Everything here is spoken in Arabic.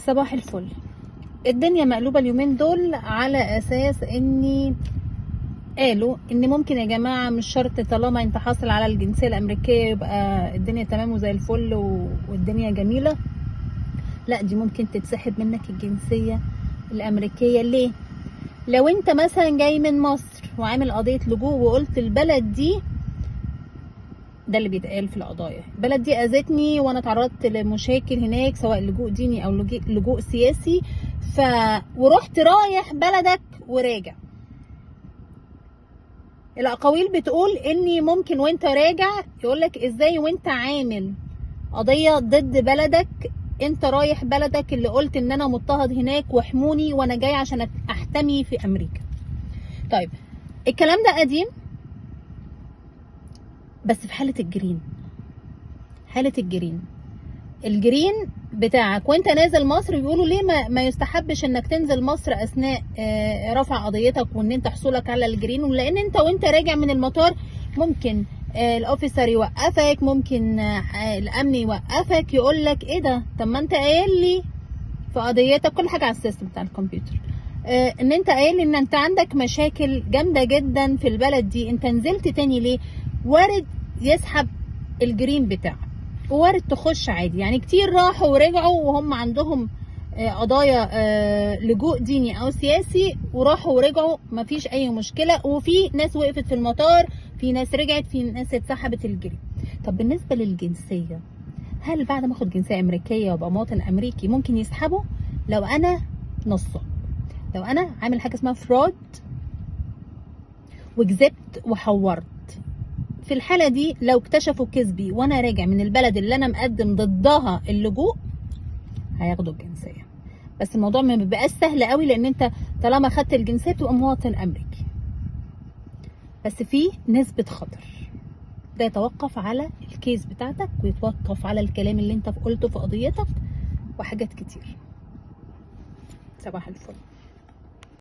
صباح الفل. الدنيا مقلوبة اليومين دول على اساس اني قالوا ان ممكن يا جماعة مش شرط طالما انت حاصل على الجنسية الامريكية يبقى الدنيا تمام وزي الفل والدنيا جميلة. لا، دي ممكن تتسحب منك الجنسية الامريكية. ليه؟ لو انت مثلا جاي من مصر وعامل قضية لجوء وقلت البلد دي، ده اللي بيتقال في القضايا، البلد دي اذتني وانا تعرضت لمشاكل هناك سواء لجوء ديني او لجوء سياسي، ورحت رايح بلدك وراجع. الاقاويل بتقول اني ممكن وانت راجع يقولك ازاي وانت عامل قضية ضد بلدك انت رايح بلدك اللي قلت ان انا مضطهد هناك واحموني وانا جاي عشان احتمي في امريكا. طيب الكلام ده قديم، بس في حالة الجرين بتاعك وانت نازل مصر بيقولوا ليه ما يستحبش انك تنزل مصر اثناء رفع قضيتك وان انت حصولك على الجرين، ولان انت وانت راجع من المطار ممكن الاوفيسر يوقفك، ممكن الامن يوقفك يقول لك ايه ده، طب ما انت قايل لي في قضيتك كل حاجه على السيستم بتاع الكمبيوتر ان انت قايل ان انت عندك مشاكل جامده جدا في البلد دي، انت نزلت تاني ليه؟ وارد يسحب الجرين بتاعك وارد تخش عادي. يعني كتير راحوا ورجعوا وهم عندهم قضايا لجوء ديني او سياسي، وراحوا ورجعوا مفيش اي مشكله، وفي ناس وقفت في المطار، في ناس رجعت، في ناس اتسحبت الجرين. طب بالنسبه للجنسيه، هل بعد ما اخد جنسيه امريكيه وابقى مواطن امريكي ممكن يسحبوا؟ لو انا نصاب، لو انا عامل حاجه اسمها فرود وكذبت وحورت، في الحالة دي لو اكتشفوا كذبي وانا راجع من البلد اللي انا مقدم ضدها اللجوء هياخدوا الجنسية. بس الموضوع ما بيبقاش سهل قوي، لان انت طالما خدت الجنسية بتبقى مواطن امريكي، بس في نسبة خطر. ده يتوقف على الكيس بتاعتك ويتوقف على الكلام اللي انت قلته في قضيتك وحاجات كتير. صباح الفل.